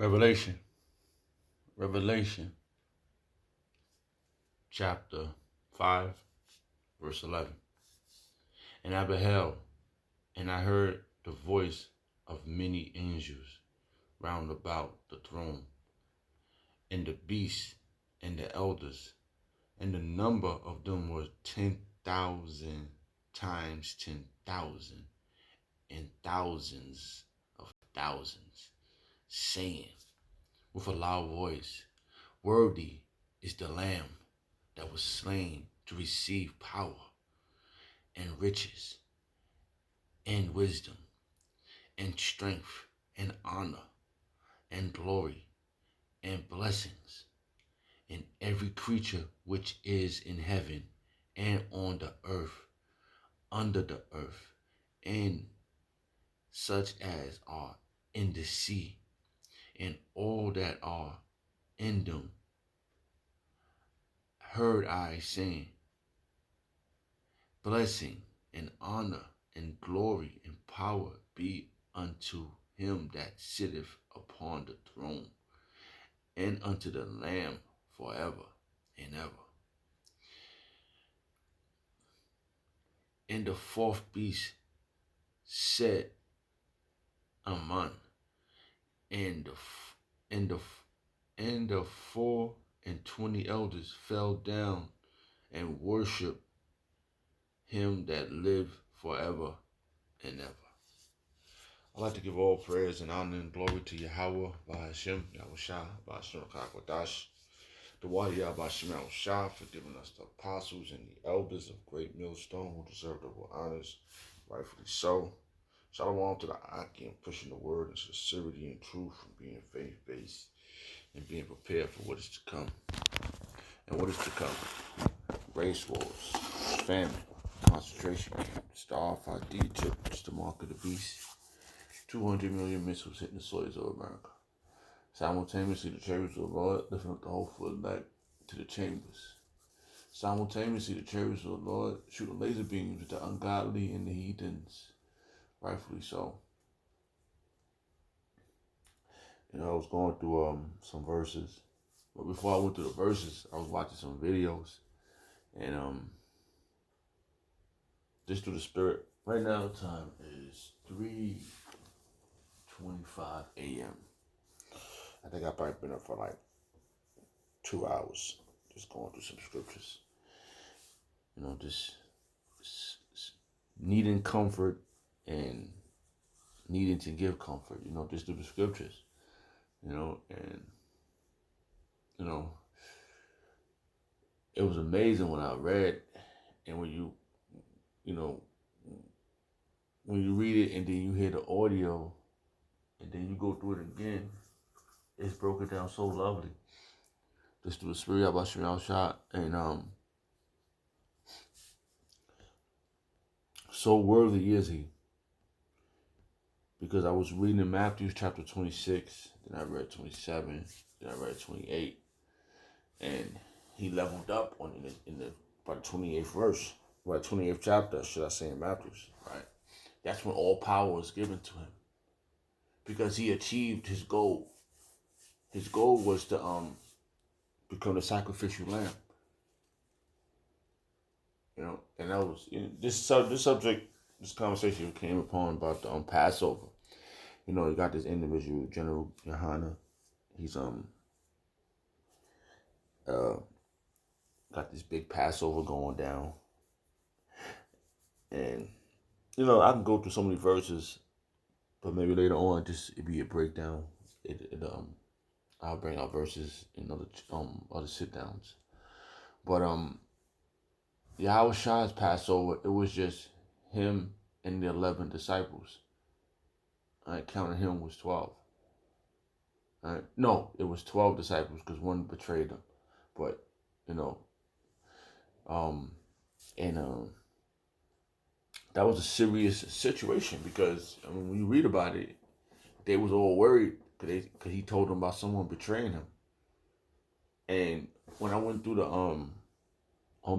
Revelation, Revelation, chapter 5, verse 11. And I beheld, and I heard the voice of many angels round about the throne, and the beasts, and the elders, and the number of them was 10,000 times 10,000, and thousands of thousands, saying with a loud voice, Worthy is the Lamb that was slain to receive power and riches and wisdom and strength and honor and glory and blessings. And every creature which is in heaven and on the earth, under the earth, and such as are in the sea, and all that are in them, heard I saying, Blessing and honor and glory and power be unto him that sitteth upon the throne, and unto the Lamb forever and ever. And the fourth beast said, Amen. And the 24 elders fell down and worshiped him that lived forever and ever. I'd like to give all praise and honor and glory to Yahawah, Bahashem, Yahawashi, Bahashem, Kakwadash, the Wadi Bahashem, Yahawashi, for giving us the apostles and the elders of Great Millstone who deserve the honors, rightfully so. Shalom to the Aki and pushing the word in sincerity and truth and being faith-based and being prepared for what is to come. And what is to come? Race wars, famine, concentration camps, starved Egypt, the mark of the beast, 200 million missiles hitting the soils of America. Simultaneously, the chariots of the Lord lifting up the hopeful elect to the chambers. Simultaneously, the chariots of the Lord shooting laser beams at the ungodly and the heathens. Rightfully so. I was going through some verses. But before I went through the verses, I was watching some videos. And just through the spirit. Right now the time is 3:25 a.m. I think I've probably been up for like 2 hours. Just going through some scriptures. Just needing comfort and needing to give comfort, just through the scriptures, and, it was amazing when I read, and when you read it and then you hear the audio and then you go through it again, it's broken down so lovely, just through the spirit of Yahawashi, and so worthy is he. Because I was reading in Matthew chapter 26, then I read 27, then I read 28, and he leveled up on by the 28th verse, by the 28th chapter, should I say, in Matthew's, right? That's when all power was given to him, because he achieved his goal. His goal was to become the sacrificial lamb, and that was this subject. This conversation came upon about the Passover. You got this individual, General Yahawah. He's got this big Passover going down. And I can go through so many verses, but maybe later on it'd be a breakdown. I'll bring out verses in other sit downs. But Yahawashi's Passover, it was just him and the 11 disciples. I counted him was 12. No, it was 12 disciples because one betrayed him. But that was a serious situation, because when you read about it, they was all worried because he told them about someone betraying him. And when I went through on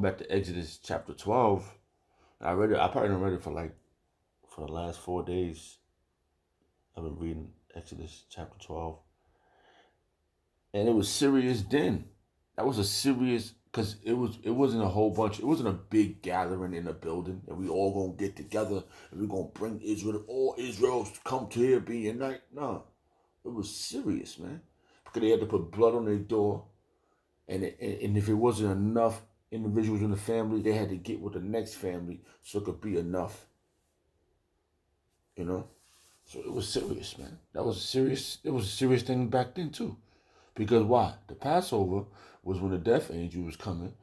back to Exodus chapter 12, I read it. I probably read it for the last 4 days. I've been reading Exodus chapter 12, And it was serious then. That was a serious, because it wasn't a whole bunch. It wasn't a big gathering in a building and we all gonna get together and we gonna bring Israel. All Israel's come to here, be unite. No, it was serious, man. Because they had to put blood on their door, and if it wasn't enough individuals in the family, they had to get with the next family so it could be enough. You know, so it was serious, man. That was serious. It was a serious thing back then too. Because why? The Passover was when the death angel was coming,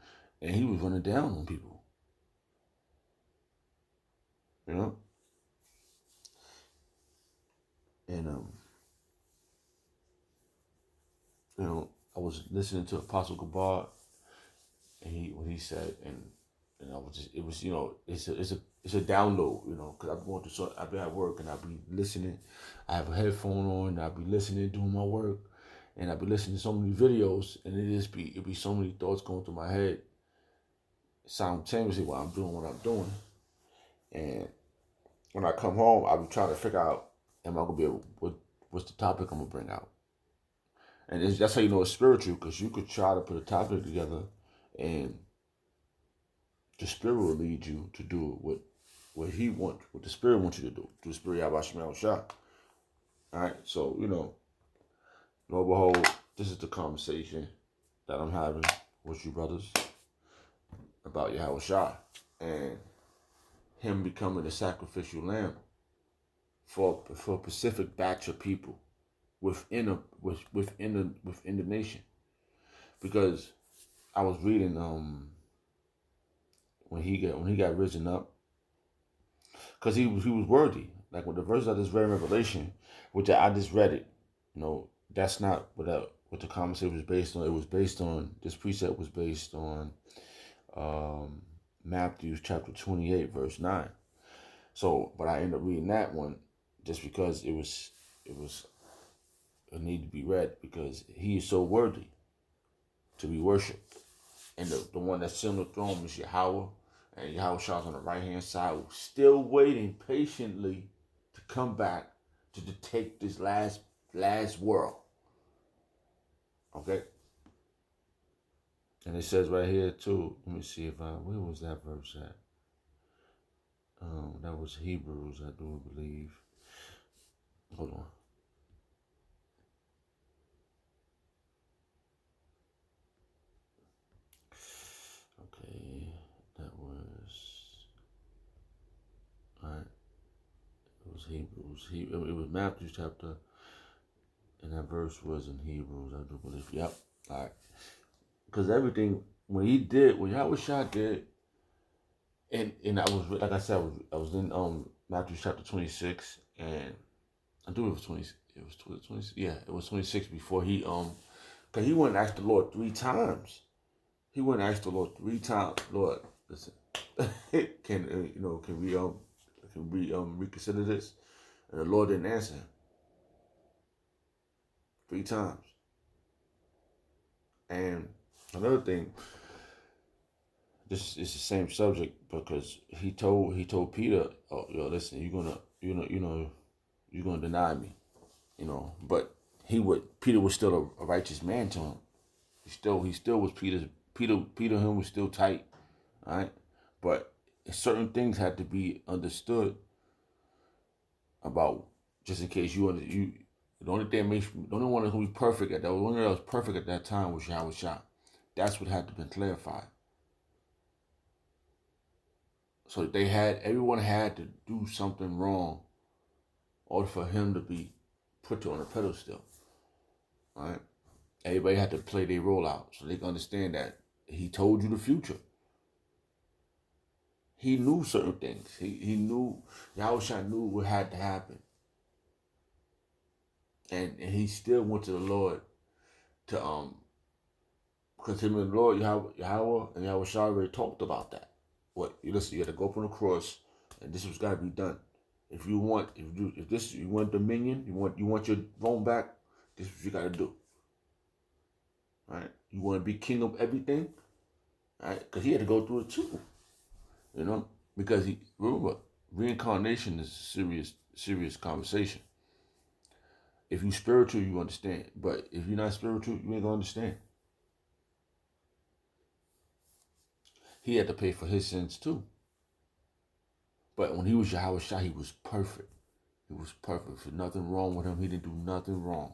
and he was running down on people. You know, and I was listening to Apostle Gabar, and what he said, and I was just, it was, it's a download, because I've been at work and I'll be listening. I have a headphone on, and I'll be listening, doing my work, and I'll be listening to so many videos, and it be so many thoughts going through my head simultaneously while I'm doing what I'm doing. And when I come home, I'll be trying to figure out, am I gonna be able, what's the topic I'm gonna bring out? And that's how you know it's spiritual, because you could try to put a topic together, and the Spirit will lead you to do what He wants, what the Spirit wants you to do, through the Spirit Yahawashi. All right, so lo and behold, this is the conversation that I'm having with you brothers about Yahawashi and Him becoming the sacrificial lamb for a specific batch of people within the nation. Because I was reading when he got risen up, because he was worthy. Like with the verse I just read in Revelation, which I just read it. That's not what the conversation was based on. It was based on, this precept was based on Matthew chapter 28 verse 9. So, but I ended up reading that one just because it need to be read, because he is so worthy to be worshipped. And the one that's sitting on the throne is Yahawah, and Yahawashi on the right hand side, still waiting patiently to come back to take this last world. Okay? And it says right here too, let me see where was that verse at? That was Hebrews, I do believe. Hold on. Okay, that was, alright. It was Hebrews. It was Matthew chapter, and that verse was in Hebrews, I do believe. Yep. Alright. Because everything, when Yahawashi did, and I was, like I said, I was in Matthew chapter 26, and I do it was 20. It was 20. Yeah, it was 26 before he because he went and asked the Lord 3 times. He went and asked the Lord 3 times. Lord, listen, can we reconsider this? And the Lord didn't answer him 3 times. And another thing, this is the same subject, because he told Peter, oh, listen, you're gonna deny me, but Peter was still a righteous man to him. He still was Peter him was still tight, all right? But certain things had to be understood about, just in case the only one that was perfect the only one that was perfect at that time was Yahawashi. That's what had to be clarified. So everyone had to do something wrong in order for him to be put on a pedestal. All right? Everybody had to play their role out so they can understand that he told you the future. He knew certain things. He knew, Yahawashi knew what had to happen. And he still went to the Lord to, because him and the Lord, Yahawah and Yahawashi already talked about that. Listen, you got to go up on the cross, and this was got to be done. If you want dominion, you want your throne back, this is what you got to do. All right? You want to be king of everything, all right? Because he had to go through it too, because remember, reincarnation is a serious conversation. If you spiritual, you understand. But if you're not spiritual, you ain't gonna understand. He had to pay for his sins too. But when he was Yahawashi, he was perfect. He was perfect. For nothing wrong with him. He didn't do nothing wrong.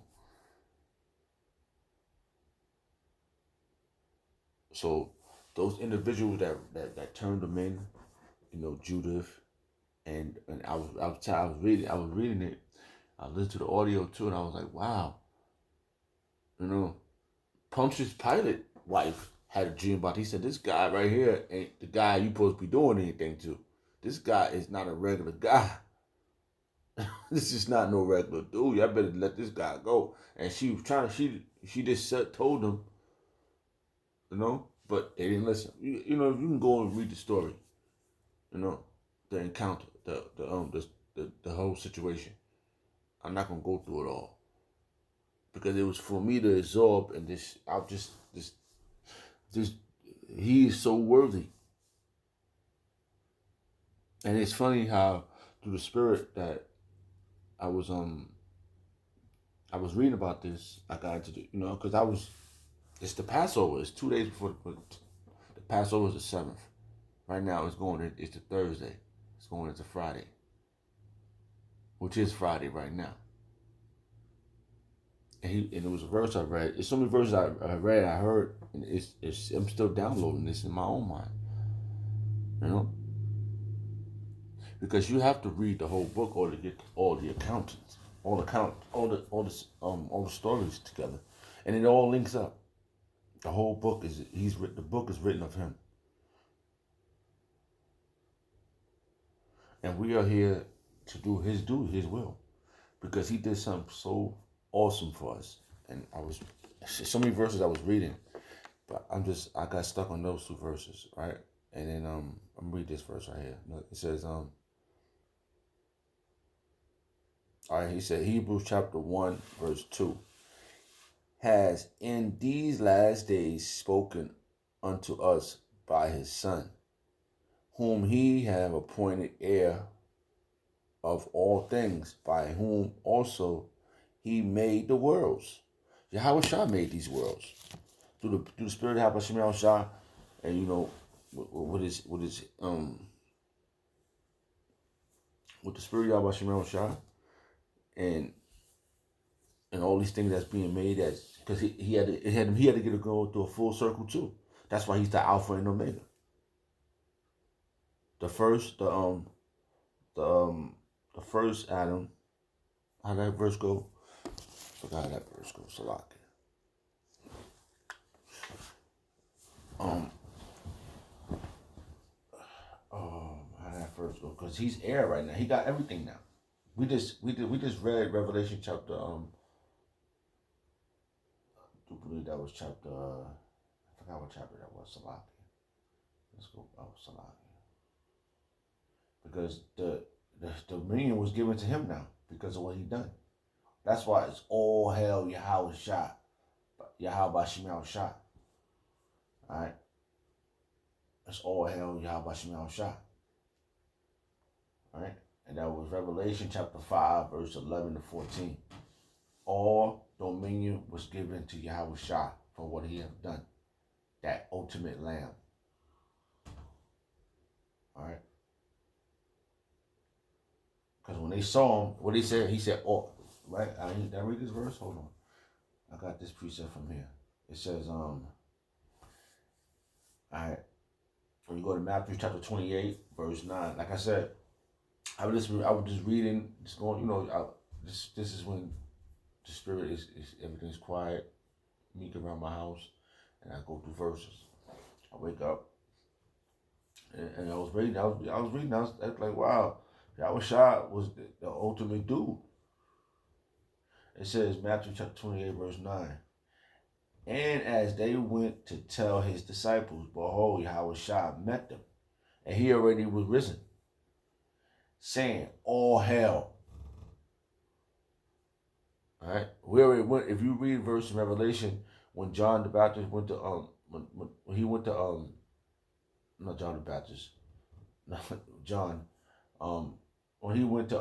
So those individuals that turned him in, Judith, and I was reading it. I listened to the audio too, and I was like, wow. Pontius Pilate wife had a dream about. He said, this guy right here ain't the guy you supposed to be doing anything to. This guy is not a regular guy. This is not no regular dude. Y'all better let this guy go. And she was trying. She just told him, but they didn't listen. You can go and read the story. The encounter, the whole situation. I'm not gonna go through it all because it was for me to absorb, and he is so worthy. And it's funny how through the spirit that I was reading about this, I got into because it's the Passover. It's 2 days before the Passover is the 7th. Right now it's the Thursday. It's going into Friday, which is Friday right now. And it was a verse I read. It's so many verses I read, I heard, and I'm still downloading this in my own mind. Because you have to read the whole book or to get all the accountants, all the stories together, and it all links up. The whole book the book is written of him, and we are here to do his will, because he did something so awesome for us. And so many verses I was reading, but I got stuck on those 2 verses, right? And then I'm gonna read this verse right here. It says all right, he said, Hebrews chapter 1, verse 2, has in these last days spoken unto us by his Son, whom he have appointed heir of all things, by whom also he made the worlds. Yahawashi made these worlds through the spirit of Yahawashi, and with the spirit of Yahawashi, and all these things that's being made, because he had to go through a full circle too. That's why he's the Alpha and Omega. The first Adam. How that verse go? Forgot how that verse goes. Salaki. How that verse go? Because he's heir right now. He got everything now. We just read Revelation chapter. I do believe that was chapter. I forgot what chapter that was. Salaki. Let's go. Salaki. Because the dominion was given to him now because of what he done. That's why it's all hell Yahawashi, Yahawashi. Alright? It's all hell Yahawashi. Alright? And that was Revelation chapter 5, verse 11 to 14. All dominion was given to Yahawashi for what he had done. That ultimate lamb. Alright? Because when they saw him, what he said, oh, right? Did I read this verse? Hold on. I got this precept from here. It says, all right, when you go to Matthew chapter 28, verse 9, like I said, I was just reading, just going, this is when the spirit is everything's quiet, meek around my house, and I go through verses. I wake up, and I was reading, I was like, wow, Yahawashi was the ultimate dude. It says, Matthew chapter 28, verse 9. And as they went to tell his disciples, behold, Yahawashi met them, and he already was risen, saying, all hell. All right? We already went, if you read verse in Revelation, when John the Baptist went to, when he went to, not John the Baptist, John, when he went to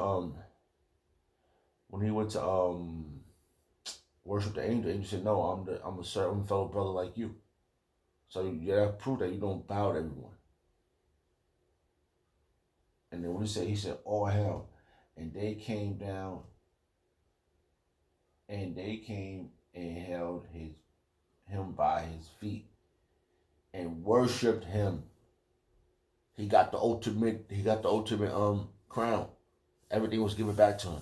worship the angel. The angel said, no, I'm a servant, I'm a fellow brother like you. So you gotta prove that you don't bow to everyone. And then what he said, all hell. And they came down and they came and held him by his feet and worshipped him. He got the ultimate crown. Everything was given back to him.